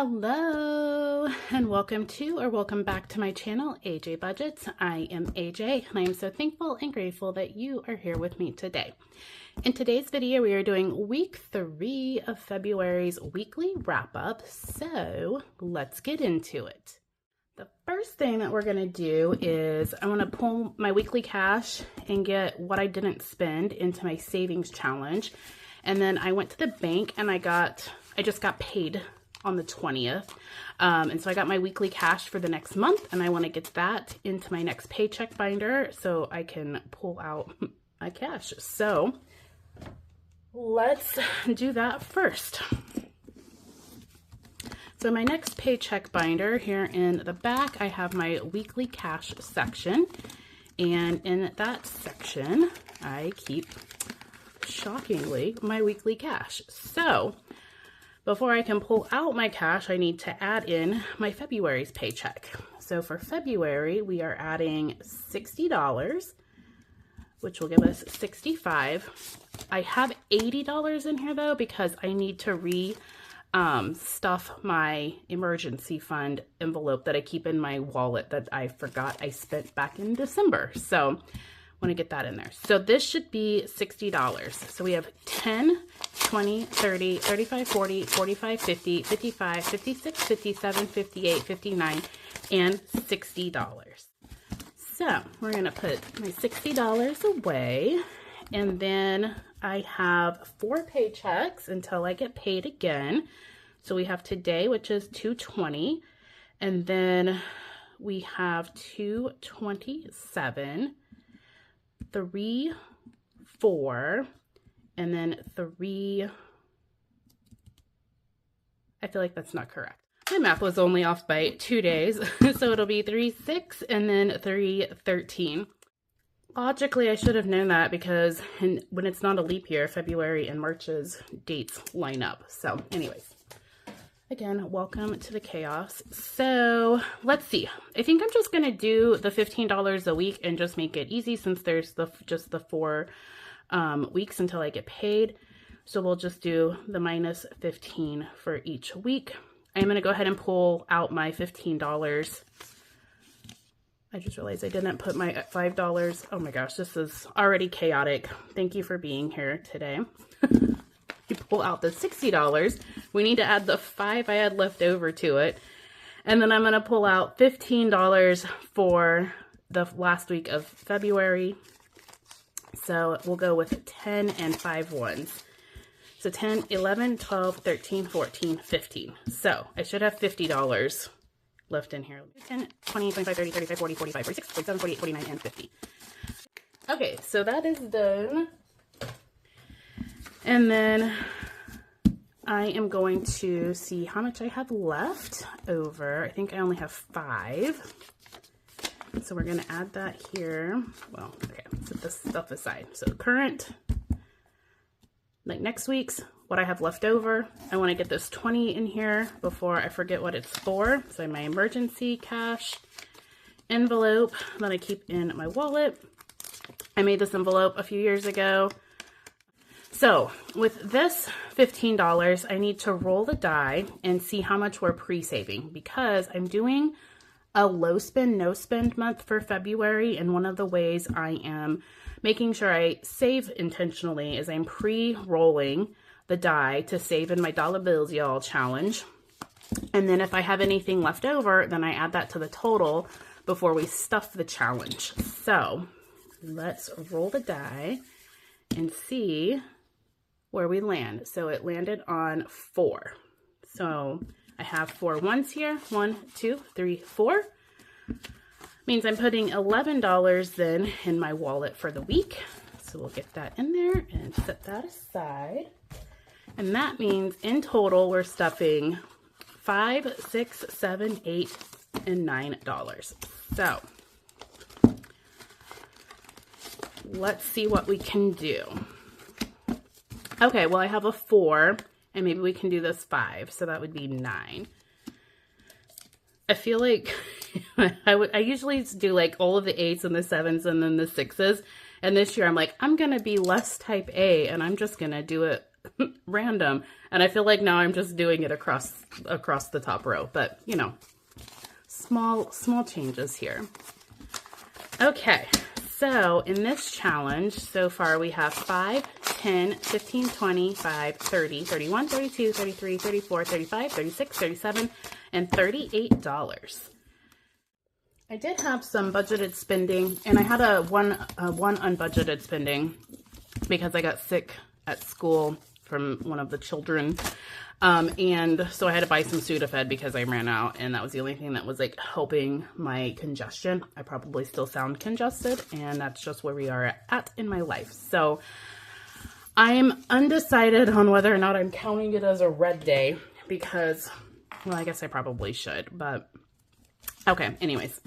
Hello and welcome to or welcome back to my channel, AJ Budgets. I am AJ and I am so thankful and grateful that you are here with me today. In today's video, we are doing week 3 of February's weekly wrap up. So let's get into it. The first thing that we're going to do is I want to pull my weekly cash and get what I didn't spend into my savings challenge. And then I went to the bank and I just got paid on the 20th. And so I got my weekly cash for the next month and I want to get that into my next paycheck binder so I can pull out my cash. So let's do that first. So my next paycheck binder, here in the back, I have my weekly cash section. And in that section, I keep, shockingly, my weekly cash. So before I can pull out my cash, I need to add in my February's paycheck. So for February, we are adding $60, which will give us $65. I have $80 in here though, because I need to stuff my emergency fund envelope that I keep in my wallet that I forgot I spent back in December. So I want to get that in there. So this should be $60. So we have 10, 20, 30, 35, 40, 45, 50, 55, 56, 57, 58, 59, and $60. So we're going to put my $60 away, and then I have 4 paychecks until I get paid again. So we have today, which is $220, and then we have $227, 3, 4, and then 3. I feel like that's not correct. My math was only off by 2 days, so it'll be 3, 6, and then 3, 13. Logically, I should have known that because when it's not a leap year, February and March's dates line up. So anyways, again, welcome to the chaos. So let's see. I think I'm just going to do the $15 a week and just make it easy since there's just the 4 weeks until I get paid. So we'll just do the minus 15 for each week. I'm going to go ahead and pull out my $15. I just realized I didn't put my $5. Oh my gosh, this is already chaotic. Thank you for being here today. You pull out the $60. We need to add the 5 I had left over to it. And then I'm going to pull out $15 for the last week of February. So we'll go with 10 and 5 ones. So 10, 11, 12, 13, 14, 15. So I should have $50 left in here. 10, 20, 25, 30, 35, 40, 45, 46, 47, 48, 49, and 50. Okay, so that is done. And then I am going to see how much I have left over. I think I only have 5. So we're going to add that here. Well, okay, set this stuff aside. So current, like next week's, what I have left over. I want to get this 20 in here before I forget what it's for. So my emergency cash envelope that I keep in my wallet. I made this envelope a few years ago. So with this $15, I need to roll the die and see how much we're pre-saving because I'm doing a low spend, no spend month for February. And one of the ways I am making sure I save intentionally is I'm pre-rolling the die to save in my dollar bills y'all challenge. And then if I have anything left over, then I add that to the total before we stuff the challenge. So let's roll the die and see where we land. So it landed on 4. So I have 4 ones here. 1, 2, 3, 4. Means I'm putting $11 then in my wallet for the week. So we'll get that in there and set that aside. And that means in total we're stuffing $5, 6, 7, 8, and $9. So let's see what we can do. Okay, well I have a 4 and maybe we can do this 5, so that would be 9. I feel like I usually do like all of the 8s and the 7s and then the 6s. And this year I'm like, I'm going to be less type A and I'm just going to do it random. And I feel like now I'm just doing it across the top row, but you know, small changes here. Okay, so in this challenge so far we have 5, 10, 15, 20, 5, 30, 31, 32, 33, 34, 35, 36, 37, and $38. I did have some budgeted spending, and I had one unbudgeted spending because I got sick at school from one of the children. And so I had to buy some Sudafed because I ran out, and that was the only thing that was like helping my congestion. I probably still sound congested, and that's just where we are at in my life. So I'm undecided on whether or not I'm counting it as a red day because, well, I guess I probably should, but okay, anyways.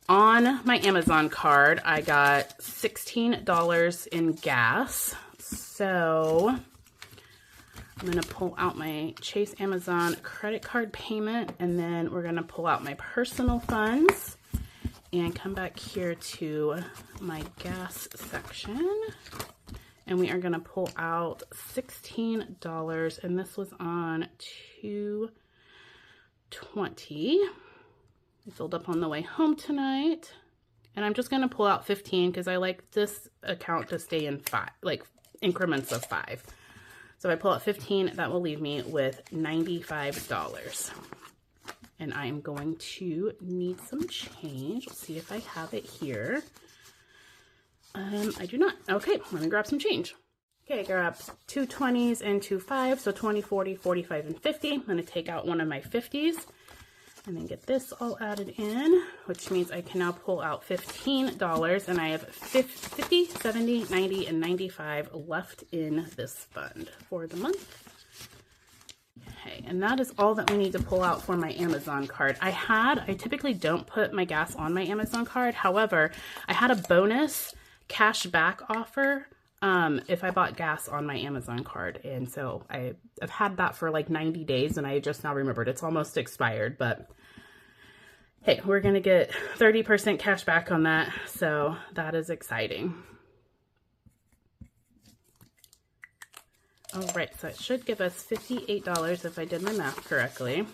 On my Amazon card, I got $16 in gas. So I'm going to pull out my Chase Amazon credit card payment, and then we're going to pull out my personal funds and come back here to my gas section. And we are going to pull out $16, and this was on 2/20. I filled up on the way home tonight, and I'm just going to pull out 15 because I like this account to stay in increments of 5. So if I pull out 15, that will leave me with $95. And I am going to need some change. Let's see if I have it here. I do not. Okay, let me grab some change. Okay, I grabbed 2 20s and 2 5s, so 20, 40, 45, and 50. I'm going to take out one of my 50s. And then get this all added in, which means I can now pull out $15, and I have 50, 70, 90, and 95 left in this fund for the month. Okay, and that is all that we need to pull out for my Amazon card. I typically don't put my gas on my Amazon card. However, I had a bonus cash back offer if I bought gas on my Amazon card. And so I've had that for like 90 days, and I just now remembered it's almost expired, but hey, we're going to get 30% cash back on that. So that is exciting. All right, so it should give us $58 if I did my math correctly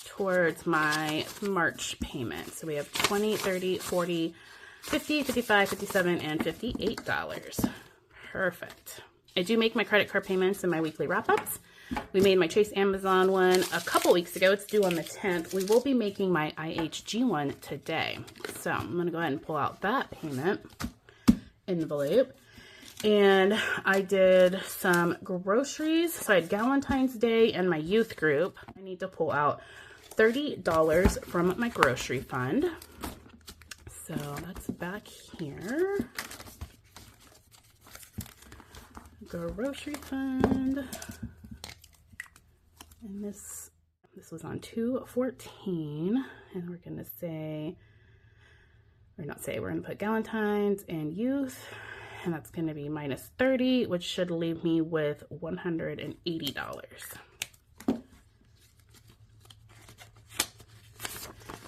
towards my March payment. So we have 20, 30, 40, 50, 55, 57, and $58. Perfect. I do make my credit card payments in my weekly wrap-ups. We made my Chase Amazon one a couple weeks ago. It's due on the 10th. We will be making my IHG one today. So I'm going to go ahead and pull out that payment envelope. And I did some groceries. So I had Valentine's Day and my youth group. I need to pull out $30 from my grocery fund. So that's back here. Grocery fund. And this was on 2/14, and we're going to put Galentine's and youth, and that's going to be minus 30, which should leave me with $180.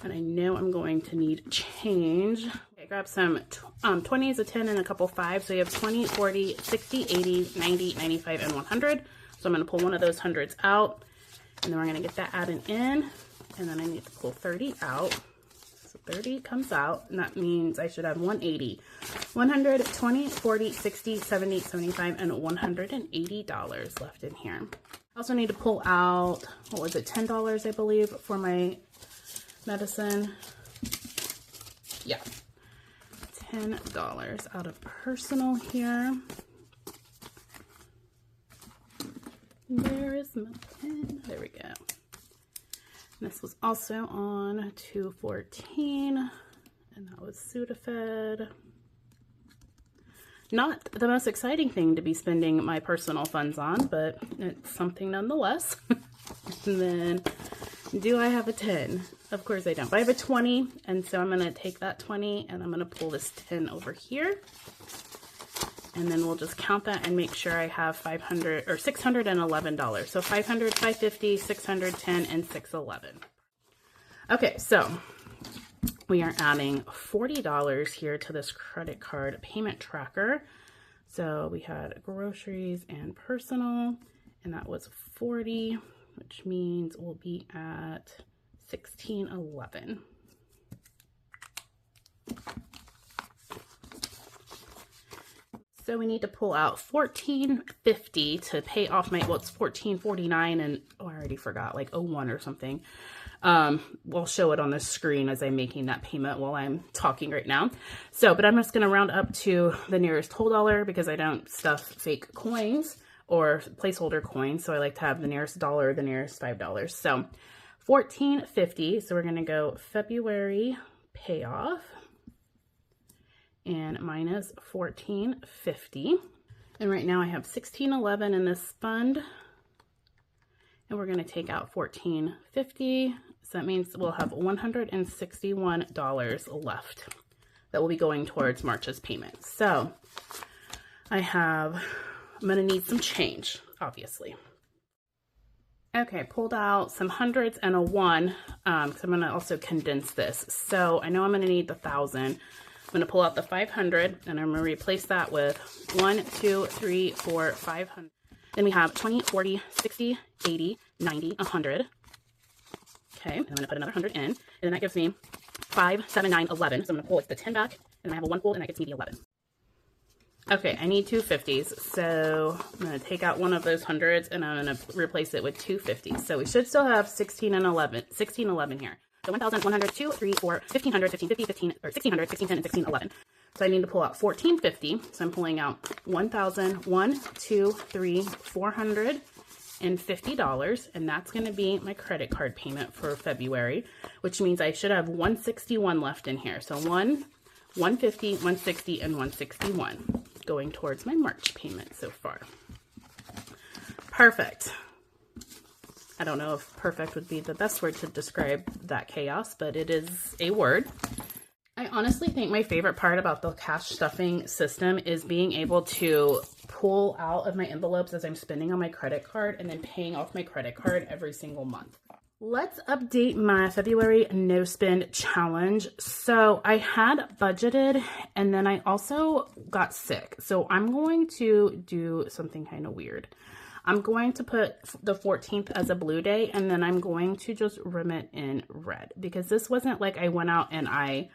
And I know I'm going to need change. Okay, grab some 20s, a 10, and a couple 5s. So you have 20, 40, 60, 80, 90, 95, and 100. So I'm going to pull one of those hundreds out. And then we're going to get that added in, and then I need to pull 30 out. So 30 comes out, and that means I should have 180. 100, 20, 40, 60, 70, 75, and $180 left in here. I also need to pull out, what was it, $10, I believe, for my medicine. Yeah, $10 out of personal here. Where is my pen? There we go. This was also on 2/14, and that was Sudafed. Not the most exciting thing to be spending my personal funds on, but it's something nonetheless. And then, do I have a 10? Of course I don't. But I have a 20, and so I'm going to take that 20, and I'm going to pull this 10 over here. And then we'll just count that and make sure I have $611. So 500, 550, 610, and 611. Okay, so we are adding $40 here to this credit card payment tracker. So we had groceries and personal, and that was 40, which means we'll be at $16.11. So we need to pull out $14.50 to pay off my, well, it's $14.49 and, oh, I already forgot, like 01 or something. We'll show it on the screen as I'm making that payment while I'm talking right now. So, but I'm just going to round up to the nearest whole dollar because I don't stuff fake coins or placeholder coins. So I like to have the nearest dollar, the nearest $5. So $14.50. So we're going to go February payoff. And minus $14.50. And right now I have $16.11 in this fund. And we're going to take out $14.50. So that means we'll have $161 left that will be going towards March's payment. So I'm going to need some change, obviously. Okay, pulled out some hundreds and a one, because I'm going to also condense this. So I know I'm going to need the 1,000. I'm going to pull out the 500 and I'm going to replace that with 1, 2, 3, 4, 500. Then we have 20, 40, 60, 80, 90, 100. Okay, and I'm going to put another 100 in. And then that gives me 5, 7, 9, 11. So I'm going to pull the 10 back and I have a 1 pulled and that gets me the 11. Okay, I need two 50s. So I'm going to take out one of those hundreds and I'm going to replace it with two 50s. So we should still have 16 and 11 here. So 1,100, 2, 3, 4, 1,500, 1,550, 15, or 1,600, 1,610, and 1,611. So I need to pull out 1,450. So I'm pulling out 1,000, 1, 2, 3, $450. And that's going to be my credit card payment for February, which means I should have 161 left in here. So 150, 160, and 161 going towards my March payment so far. Perfect. I don't know if perfect would be the best word to describe that chaos, but it is a word. I honestly think my favorite part about the cash stuffing system is being able to pull out of my envelopes as I'm spending on my credit card and then paying off my credit card every single month. Let's update my February no spend challenge. So I had budgeted and then I also got sick. So I'm going to do something kind of weird. I'm going to put the 14th as a blue day and then I'm going to just rim it in red because this wasn't like I went out and I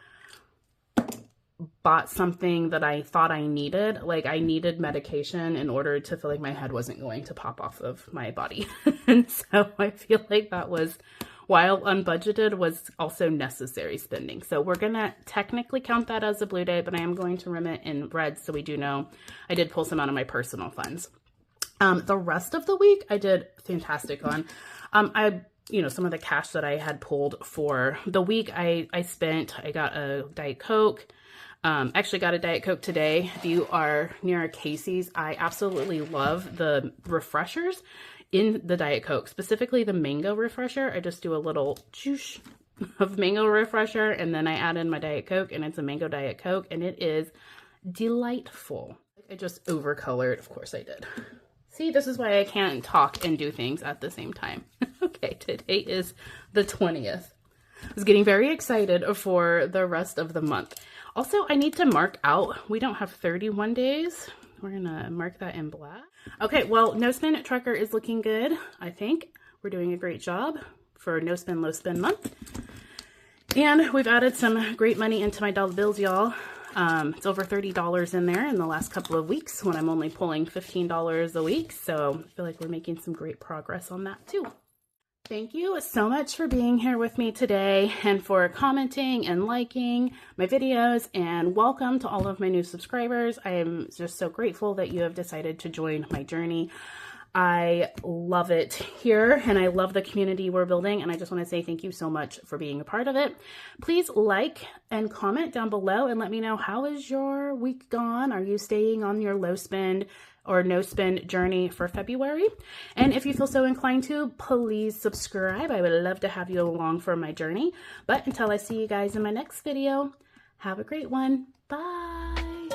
bought something that I thought I needed. Like I needed medication in order to feel like my head wasn't going to pop off of my body. And so I feel like that was, while unbudgeted, was also necessary spending. So we're going to technically count that as a blue day, but I am going to rim it in red so we do know I did pull some out of my personal funds. The rest of the week I did fantastic on. Some of the cash that I had pulled for the week I got a Diet Coke. Actually got a Diet Coke today. If you are near Casey's, I absolutely love the refreshers in the Diet Coke, specifically the mango refresher. I just do a little juice of mango refresher and then I add in my Diet Coke and it's a mango Diet Coke and it is delightful. I just overcolored. Of course I did. See, this is why I can't talk and do things at the same time. Okay, today is the 20th. I was getting very excited for the rest of the month. Also, I need to mark out. We don't have 31 days. We're going to mark that in black. Okay, well, No Spend Tracker is looking good. I think we're doing a great job for No Spend, Low Spend month. And we've added some great money into my dollar bills, y'all. It's over $30 in there in the last couple of weeks when I'm only pulling $15 a week. So I feel like we're making some great progress on that too. Thank you so much for being here with me today and for commenting and liking my videos, and welcome to all of my new subscribers. I am just so grateful that you have decided to join my journey. I love it here and I love the community we're building, and I just want to say thank you so much for being a part of it. Please like and comment down below and let me know, how is your week gone? Are you staying on your low spend or no spend journey for February? And if you feel so inclined to, please subscribe. I would love to have you along for my journey. But until I see you guys in my next video, have a great one. Bye.